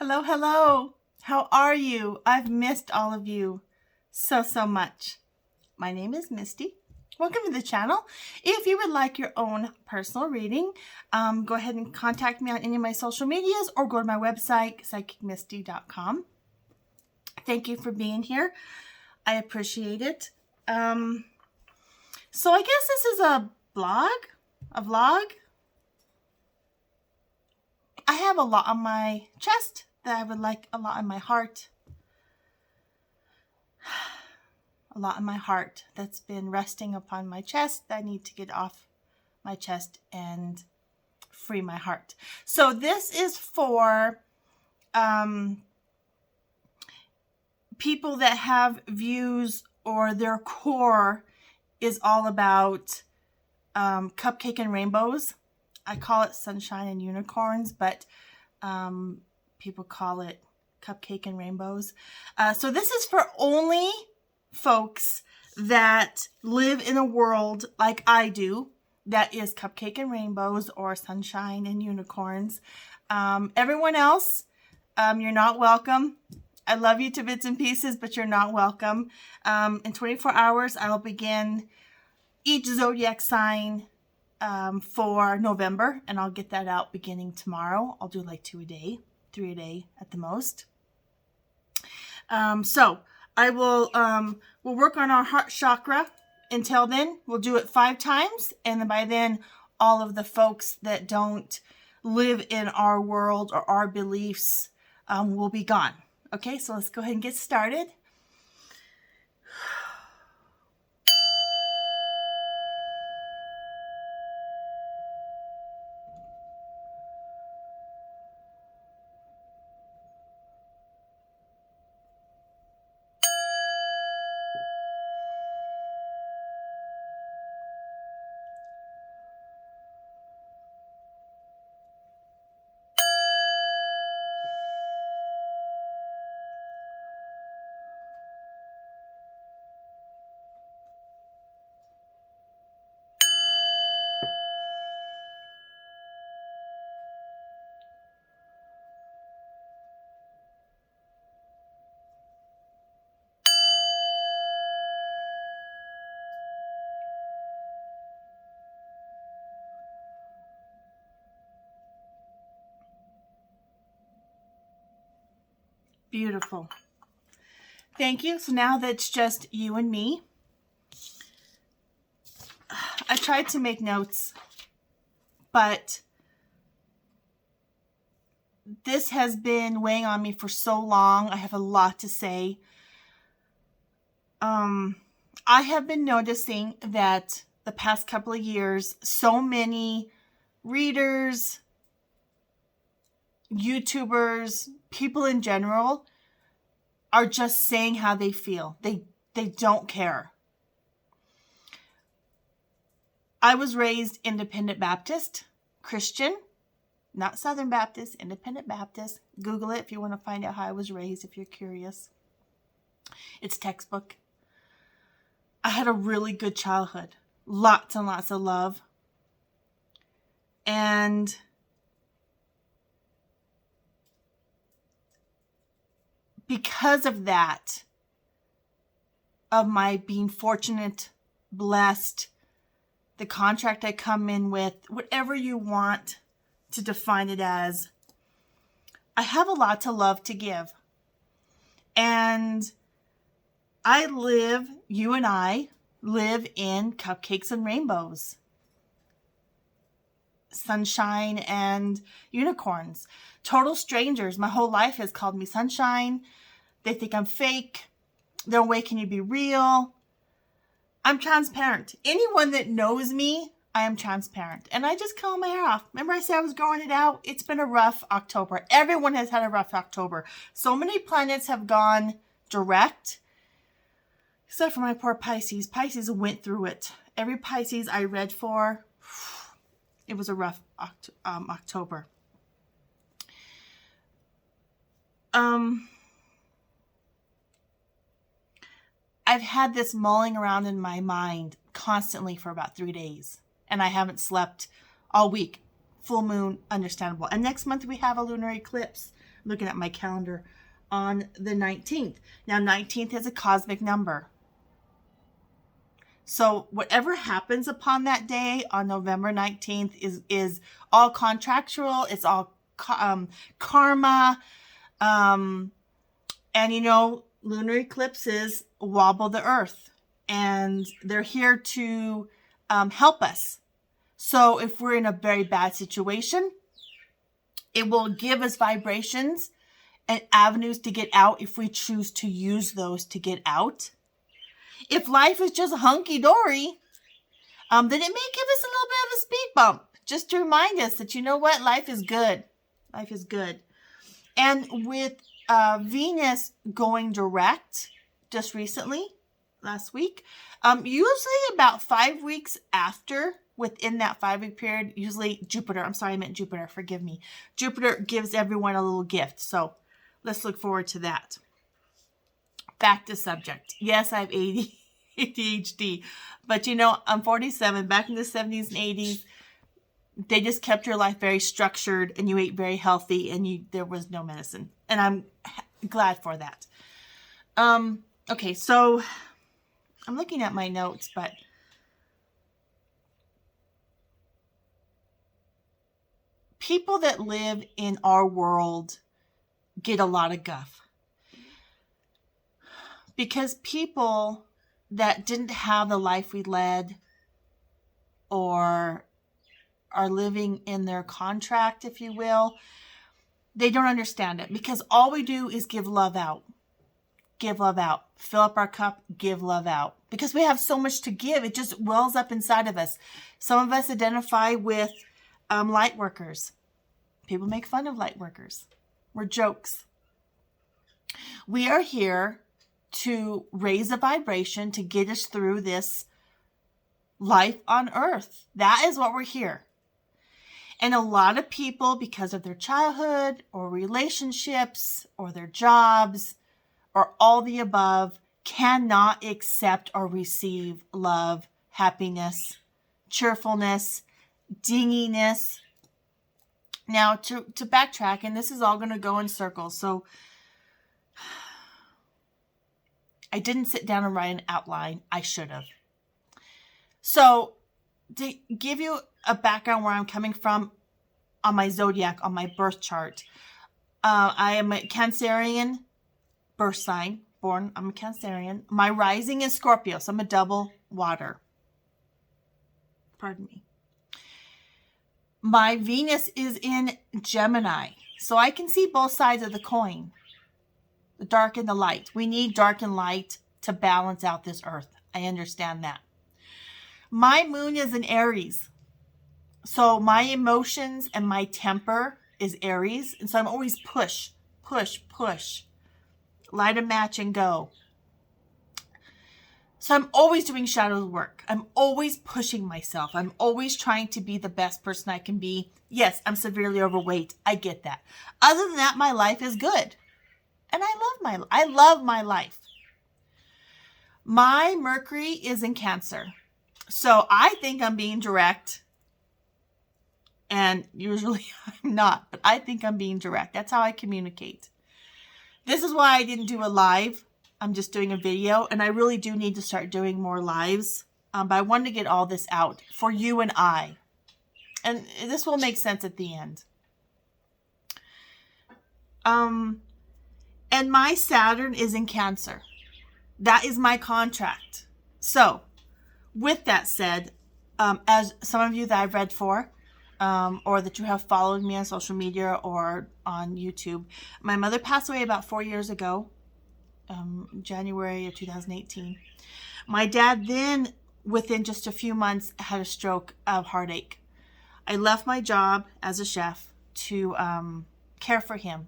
Hello, hello. How are you? I've missed all of you so much. My name is Misty. Welcome to the channel. If you would like your own personal reading, go ahead and contact me on any of my social medias or go to my website, psychicmisty.com. Thank you for being here. I appreciate it. So I guess this is a vlog. I have a lot on my chest that I would like, a lot on my heart. A lot in my heart that's been resting upon my chest that I need to get off my chest and free my heart. So this is for people that have views or their core is all about Cupcake and Rainbows. I call it Sunshine and Unicorns, but people call it Cupcake and Rainbows. So this is for only folks that live in a world like I do, that is Cupcake and Rainbows or Sunshine and Unicorns. Everyone else, you're not welcome. I love you to bits and pieces, but you're not welcome. In 24 hours, I will begin each zodiac sign for November, and I'll get that out beginning tomorrow. I'll do like 2 a day, 3 a day at the most. So I will we'll work on our heart chakra. Until then, we'll do it 5 times, and then by then, all of the folks that don't live in our world or our beliefs will be gone. Okay, so let's go ahead and get started. Beautiful. Thank you. So now that's just you and me. I tried to make notes, but this has been weighing on me for so long. I have a lot to say. I have been noticing that the past couple of years, so many readers, YouTubers, people in general are just saying how they feel. They don't care. I was raised Independent Baptist, Christian, not Southern Baptist, Independent Baptist. Google it if you want to find out how I was raised, if you're curious. It's textbook. I had a really good childhood. Lots and lots of love. And because of that, of my being fortunate, blessed, the contract I come in with, whatever you want to define it as, I have a lot to love to give. And you and I live in Cupcakes and Rainbows. Sunshine and Unicorns. Total strangers. My whole life has called me Sunshine. They think I'm fake. They're way, can you be real? I'm transparent. Anyone that knows me, I am transparent. And I just comb my hair off. Remember I said I was growing it out? It's been a rough October. Everyone has had a rough October. So many planets have gone direct. Except for my poor Pisces. Pisces went through it. Every Pisces I read for, it was a rough October. I've had this mulling around in my mind constantly for about 3 days. And I haven't slept all week. Full moon, understandable. And next month we have a lunar eclipse. looking at my calendar, on the 19th. Now, 19th is a cosmic number. So whatever happens upon that day on November 19th is all contractual. It's all karma. And, lunar eclipses wobble the earth. And they're here to help us. So if we're in a very bad situation, it will give us vibrations and avenues to get out if we choose to use those to get out. If life is just hunky-dory, then it may give us a little bit of a speed bump, just to remind us that, you know what, life is good. Life is good. And with Venus going direct just recently, last week, usually about 5 weeks after, within that 5-week period, usually Jupiter, forgive me. Jupiter gives everyone a little gift. So let's look forward to that. Back to subject. Yes, I have ADHD, but I'm 47. Back in the 70s and 80s, they just kept your life very structured, and you ate very healthy, and there was no medicine. And I'm glad for that. Okay, so I'm looking at my notes, but people that live in our world get a lot of guff. Because people that didn't have the life we led, or are living in their contract, if you will, they don't understand it. Because all we do is give love out. Give love out. Fill up our cup, give love out. Because we have so much to give. It just wells up inside of us. Some of us identify with light workers. People make fun of light workers. We're jokes. We are here to raise a vibration to get us through this life on earth. That is what we're here. And a lot of people, because of their childhood or relationships or their jobs or all the above, cannot accept or receive love, happiness, cheerfulness, dinginess. Now, to backtrack, and this is all going to go in circles, so I didn't sit down and write an outline. I should have. So, to give you a background where I'm coming from on my zodiac, on my birth chart, I am a Cancerian birth sign. I'm a Cancerian. My rising is Scorpio, so I'm a double water. Pardon me. My Venus is in Gemini, so I can see both sides of the coin. The dark and the light. We need dark and light to balance out this earth. I understand that. My moon is in Aries. So my emotions and my temper is Aries. And so I'm always push. Light a match and go. So I'm always doing shadow work. I'm always pushing myself. I'm always trying to be the best person I can be. Yes, I'm severely overweight. I get that. Other than that, my life is good. And I love my life. My Mercury is in Cancer. So I think I'm being direct. And usually I'm not, but I think I'm being direct. That's how I communicate. This is why I didn't do a live. I'm just doing a video, and I really do need to start doing more lives. But I wanted to get all this out for you and I. And this will make sense at the end. And my Saturn is in Cancer. That is my contract. So, with that said, as some of you that I've read for, or that you have followed me on social media or on YouTube, my mother passed away about 4 years ago, January of 2018. My dad then, within just a few months, had a stroke of heartache. I left my job as a chef to care for him.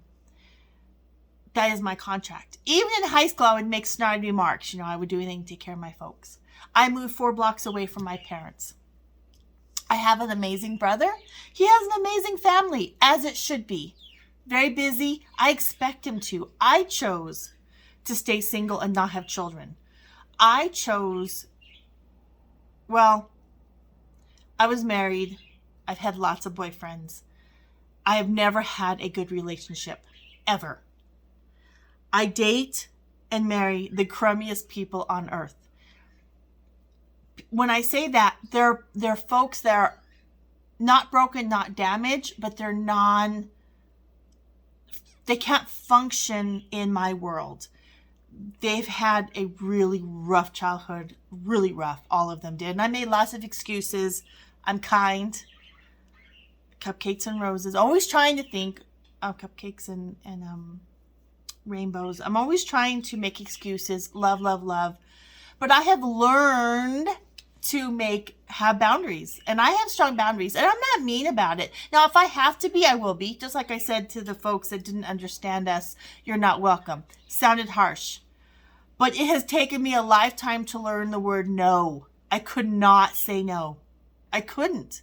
That is my contract. Even in high school, I would make snide remarks. I would do anything to take care of my folks. I moved 4 blocks away from my parents. I have an amazing brother. He has an amazing family, as it should be. Very busy. I expect him to. I chose to stay single and not have children. I was married. I've had lots of boyfriends. I have never had a good relationship. ever. I date and marry the crummiest people on earth. When I say that, they're folks that are not broken, not damaged, but they can't function in my world. They've had a really rough childhood, really rough. All of them did. And I made lots of excuses. I'm kind. Cupcakes and roses. Always trying to think of cupcakes and rainbows. I'm always trying to make excuses. Love, love, love. But I have learned to have boundaries. And I have strong boundaries. And I'm not mean about it. Now, if I have to be, I will be. Just like I said to the folks that didn't understand us, you're not welcome. Sounded harsh. But it has taken me a lifetime to learn the word no. I could not say no. I couldn't.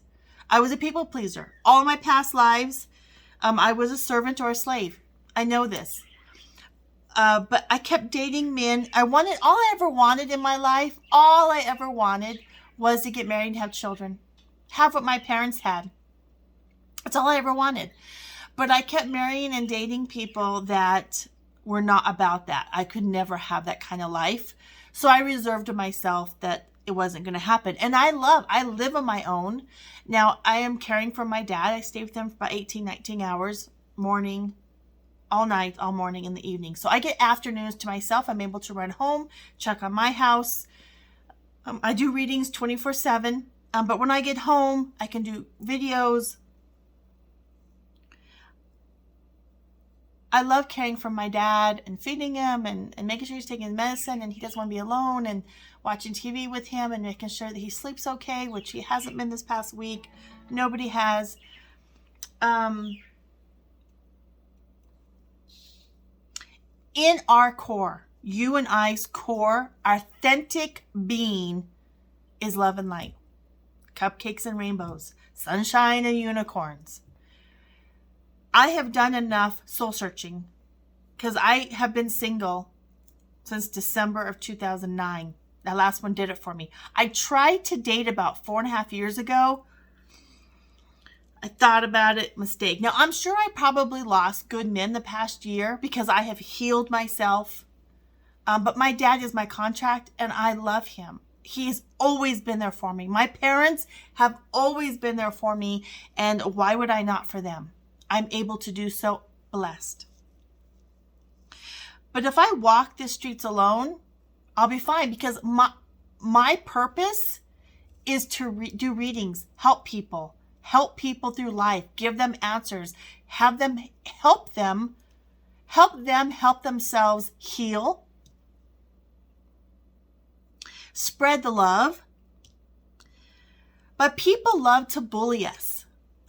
I was a people pleaser. All my past lives, I was a servant or a slave. I know this. But I kept dating men. All I ever wanted in my life, all I ever wanted was to get married and have children. Have what my parents had. That's all I ever wanted. But I kept marrying and dating people that were not about that. I could never have that kind of life. So I reserved to myself that it wasn't going to happen. And I live on my own. Now, I am caring for my dad. I stay with him for about 18, 19 hours, morning, all night, all morning, in the evening. So I get afternoons to myself. I'm able to run home, check on my house. I do readings 24/7. But when I get home, I can do videos. I love caring for my dad and feeding him and making sure he's taking his medicine and he doesn't want to be alone, and watching TV with him and making sure that he sleeps okay, which he hasn't been this past week. Nobody has. In our core, you and I's core, authentic being is love and light. Cupcakes and rainbows. Sunshine and unicorns. I have done enough soul searching because I have been single since December of 2009. That last one did it for me. I tried to date about 4.5 years ago. I thought about it, mistake. Now, I'm sure I probably lost good men the past year because I have healed myself. But my dad is my contract and I love him. He's always been there for me. My parents have always been there for me. And why would I not for them? I'm able to do so, blessed. But if I walk the streets alone, I'll be fine because my purpose is to do readings, help people through life, give them answers, help themselves heal, spread the love. But people love to bully us.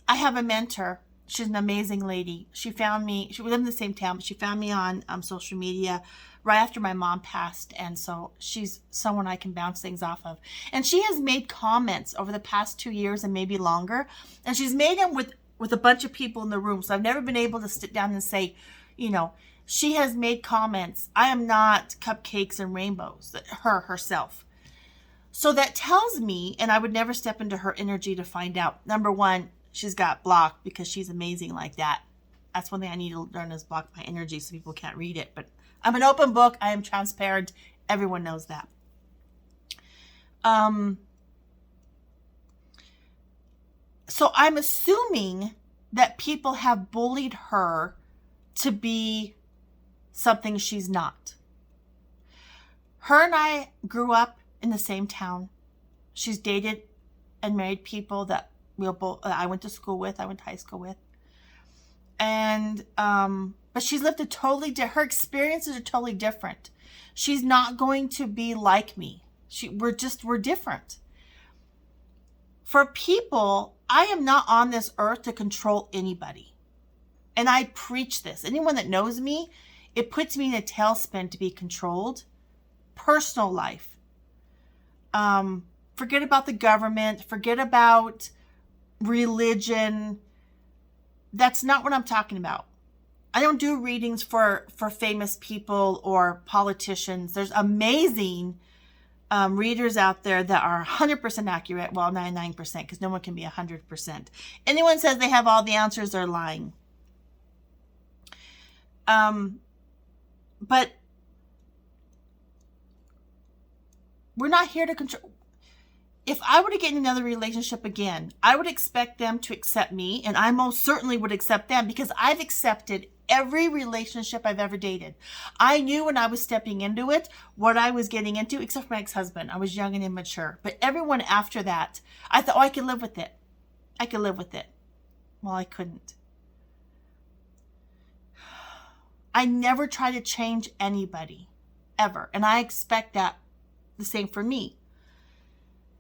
I have a mentor. She's an amazing lady. She found me. We live in the same town, but she found me on social media right after my mom passed. And so she's someone I can bounce things off of. And she has made comments over the past 2 years and maybe longer. And she's made them with a bunch of people in the room. So I've never been able to sit down and say, she has made comments. I am not Cupcakes and Rainbows, herself. So that tells me, and I would never step into her energy to find out, number one, she's got blocked because she's amazing like that. That's one thing I need to learn is block my energy so people can't read it. But I'm an open book. I am transparent. Everyone knows that. So I'm assuming that people have bullied her to be something she's not. Her and I grew up in the same town. She's dated and married people that I went to school with. I went to high school with. And, but she's lived her experiences are totally different. She's not going to be like me. We're different. For people, I am not on this earth to control anybody. And I preach this. Anyone that knows me, it puts me in a tailspin to be controlled. Personal life. Forget about the government. Forget about religion. That's not what I'm talking about. I don't do readings for famous people or politicians. There's amazing readers out there that are 100% accurate. Well, 99%, because no one can be 100%. Anyone says they have all the answers, they're lying. But we're not here to control. If I were to get in another relationship again, I would expect them to accept me, and I most certainly would accept them, because I've accepted every relationship I've ever dated. I knew when I was stepping into it what I was getting into, except for my ex-husband. I was young and immature. But everyone after that, I thought, oh, I could live with it. I could live with it. Well, I couldn't. I never try to change anybody, ever. And I expect that the same for me.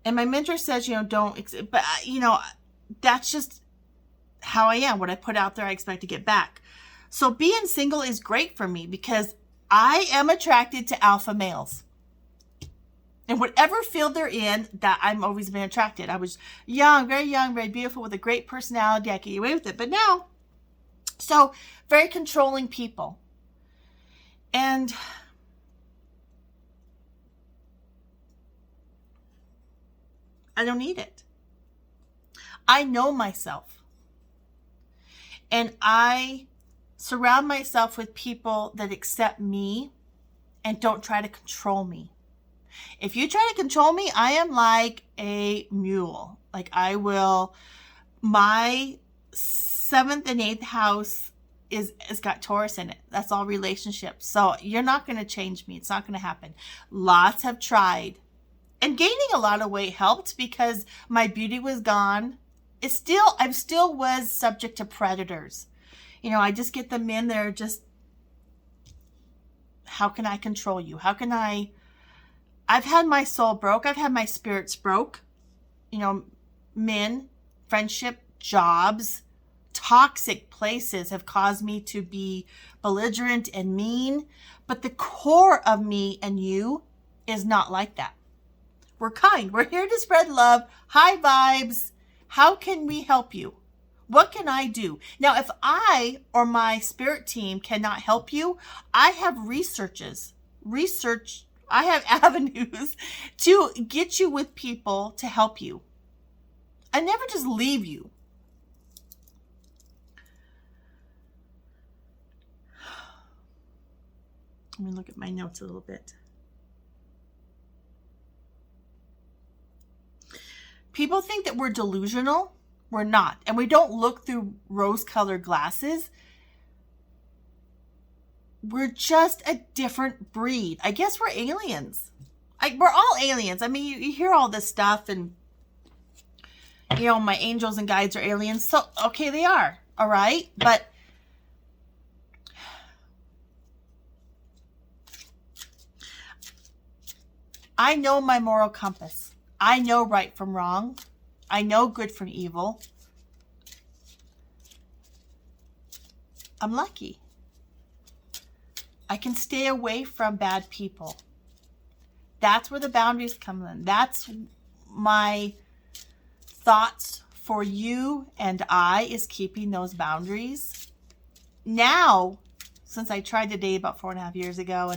And my mentor says, don't, but that's just how I am. What I put out there, I expect to get back. So being single is great for me because I am attracted to alpha males. And whatever field they're in, that I've always been attracted. I was young, very beautiful, with a great personality. I could get away with it. But now, so very controlling people. And I don't need it. I know myself. And I surround myself with people that accept me and don't try to control me. If you try to control me, I am like a mule. Like my 7th and 8th house is got Taurus in it. That's all relationships. So you're not going to change me. It's not going to happen. Lots have tried. And gaining a lot of weight helped because my beauty was gone. I still was subject to predators. I just get the men that are just, how can I control you? I've had my soul broke. I've had my spirits broke. Men, friendship, jobs, toxic places have caused me to be belligerent and mean. But the core of me and you is not like that. We're kind. We're here to spread love, high vibes. How can we help you? What can I do? Now, if I or my spirit team cannot help you, I have I have avenues to get you with people to help you. I never just leave you. Let me look at my notes a little bit. People think that we're delusional. We're not. And we don't look through rose-colored glasses. We're just a different breed. I guess we're aliens. We're all aliens. I mean, you hear all this stuff and, my angels and guides are aliens. So, okay, they are. All right. But I know my moral compass. I know right from wrong. I know good from evil. I'm lucky. I can stay away from bad people. That's where the boundaries come in. That's my thoughts for you and I, is keeping those boundaries. Now, since I tried to date about 4.5 years ago,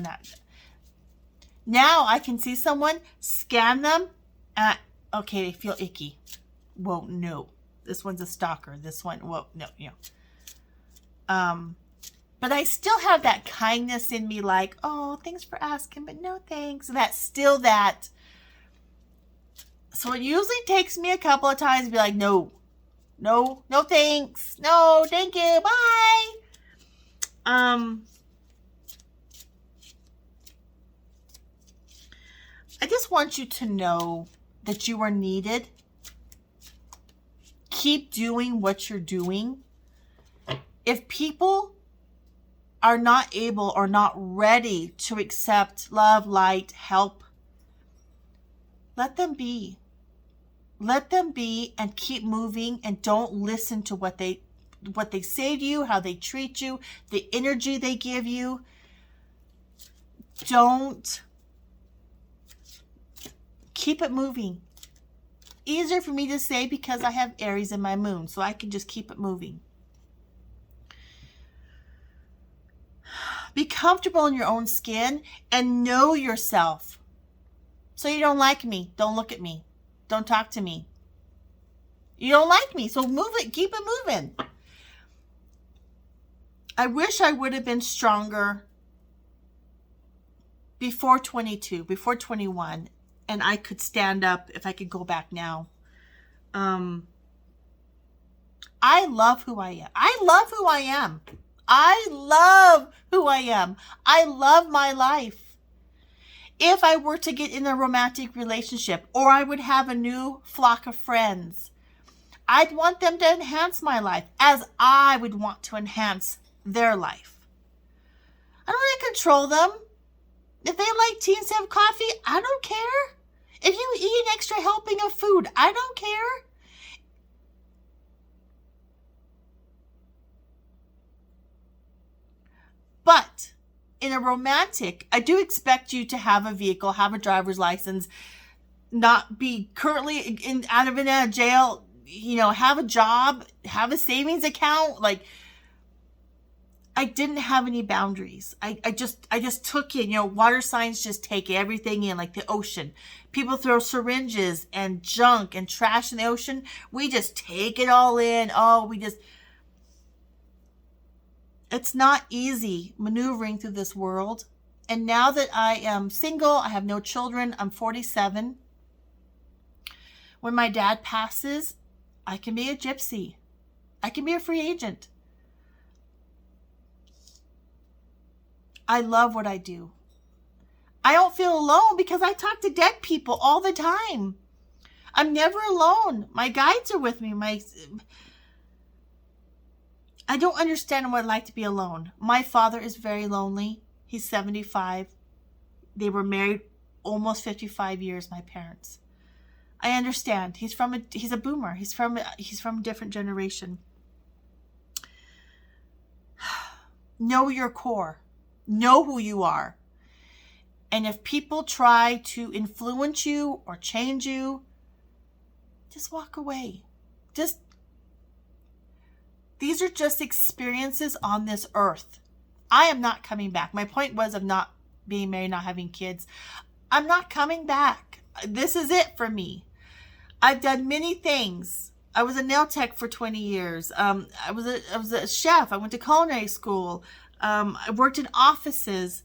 now I can see someone, scan them, and okay, they feel icky. Whoa, no. This one's a stalker. This one, whoa, no, But I still have that kindness in me, like, oh, thanks for asking, but no thanks. That's still that. So it usually takes me a couple of times to be like, no thanks. No, thank you. Bye. I just want you to know that you are needed. Keep doing what you're doing. If people are not able or not ready to accept love, light, help, let them be. Let them be and keep moving, and don't listen to what they say to you, how they treat you, the energy they give you. Don't. Keep it moving. Easier for me to say because I have Aries in my moon, so I can just keep it moving. Be comfortable in your own skin and know yourself. So you don't like me, don't look at me. Don't talk to me. You don't like me, so move it, keep it moving. I wish I would have been stronger before 22, before 21, and I could stand up if I could go back now. I love who I am. I love who I am. I love who I am. I love my life. If I were to get in a romantic relationship, or I would have a new flock of friends, I'd want them to enhance my life as I would want to enhance their life. I don't want to control them. If they like tea instead of coffee, I don't care. If you eat an extra helping of food, I don't care. But in a romantic, I do expect you to have a vehicle, have a driver's license, not be currently out of jail, have a job, have a savings account. Like, I didn't have any boundaries. I just took it, water signs just take everything in, like the ocean. People throw syringes and junk and trash in the ocean. We just take it all in. It's not easy maneuvering through this world. And now that I am single, I have no children, I'm 47. When my dad passes, I can be a gypsy. I can be a free agent. I love what I do. I don't feel alone because I talk to dead people all the time. I'm never alone. My guides are with me. I don't understand what it's like to be alone. My father is very lonely. He's 75. They were married almost 55 years, my parents. I understand. He's a boomer. He's from a different generation. Know your core. Know who you are. And if people try to influence you or change you, just walk away. These are just experiences on this earth. I am not coming back. My point was of not being married, not having kids. I'm not coming back. This is it for me. I've done many things. I was a nail tech for 20 years. I was a chef. I went to culinary school. I worked in offices.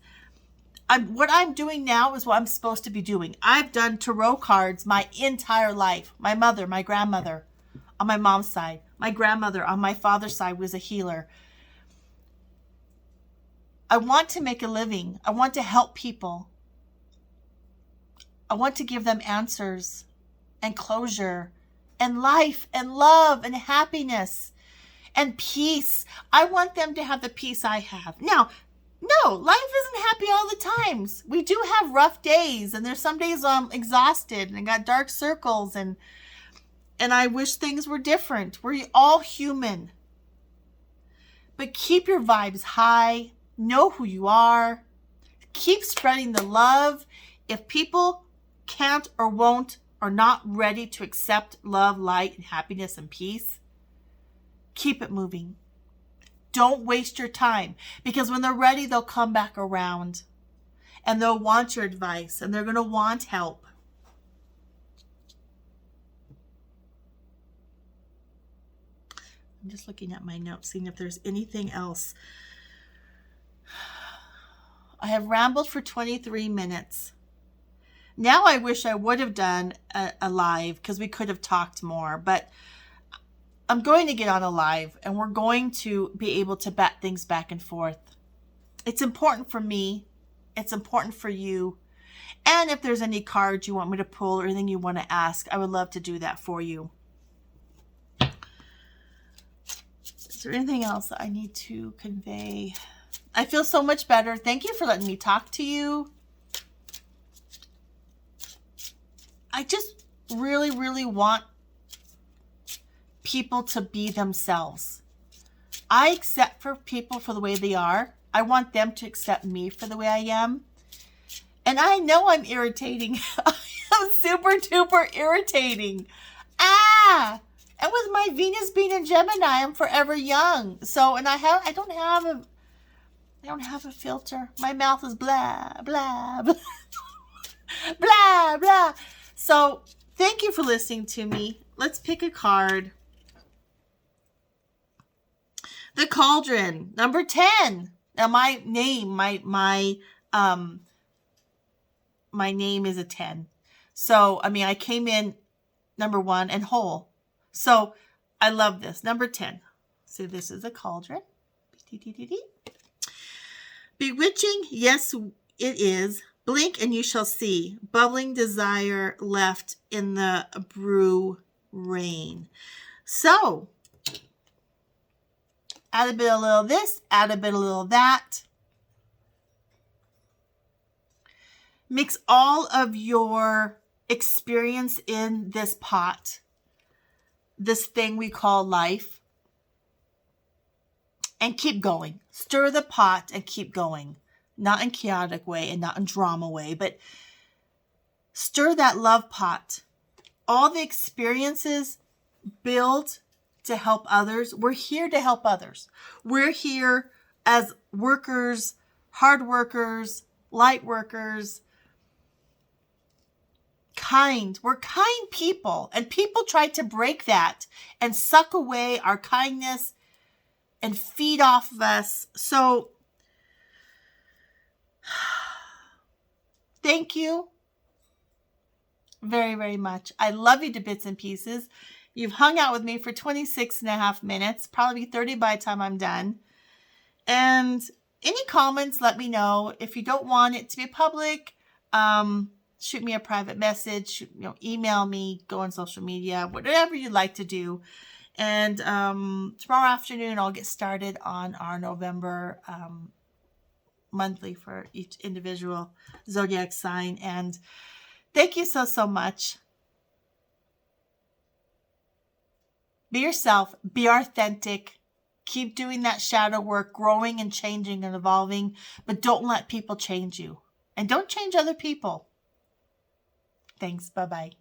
What I'm doing now is what I'm supposed to be doing. I've done tarot cards my entire life. My mother, my grandmother on my mom's side. My grandmother on my father's side was a healer. I want to make a living. I want to help people. I want to give them answers and closure and life and love and happiness and peace. I want them to have the peace I have. Now, no, life isn't happy all the times. We do have rough days, and there's some days I'm exhausted and I got dark circles and I wish things were different. We're all human. But keep your vibes high. Know who you are. Keep spreading the love. If people can't or won't or not ready to accept love, light, and happiness and peace, keep it moving. Don't waste your time, because when they're ready, they'll come back around and they'll want your advice and they're going to want help. I'm just looking at my notes, seeing if there's anything else. I have rambled for 23 minutes. Now I wish I would have done a live, because we could have talked more, but I'm going to get on a live and we're going to be able to bat things back and forth. It's important for me. It's important for you. And if there's any cards you want me to pull or anything you want to ask, I would love to do that for you. Is there anything else that I need to convey? I feel so much better. Thank you for letting me talk to you. I just really, really want people to be themselves. I accept for people for the way they are. I want them to accept me for the way I am. And I know I'm irritating. I'm super duper irritating. And with my Venus being in Gemini, I'm forever young. So, and I don't have a filter. My mouth is blah, blah, blah, blah, blah. So, thank you for listening to me. Let's pick a card. The Cauldron, number 10. Now my name, my name is a 10. So, I mean, I came in number 1 and whole. So, I love this. Number 10. So, this is a cauldron. Bewitching, yes, it is. Blink and you shall see. Bubbling desire left in the brew rain. So, add a bit, a little of this, add a bit, a little of that. Mix all of your experience in this pot, this thing we call life, and keep going. Stir the pot and keep going. Not in chaotic way and not in drama way, but stir that love pot. All the experiences build to help others. We're here to help others. We're here as workers, hard workers, light workers, kind. We're kind people, and people try to break that and suck away our kindness and feed off of us. So thank you very, very much. I love you to bits and pieces. You've hung out with me for 26 and a half minutes, probably 30 by the time I'm done. And any comments, let me know. If you don't want it to be public, shoot me a private message, email me, go on social media, whatever you'd like to do. And tomorrow afternoon, I'll get started on our November monthly for each individual zodiac sign. And thank you so, so much. Be yourself. Be authentic. Keep doing that shadow work, growing and changing and evolving. But don't let people change you. And don't change other people. Thanks. Bye-bye.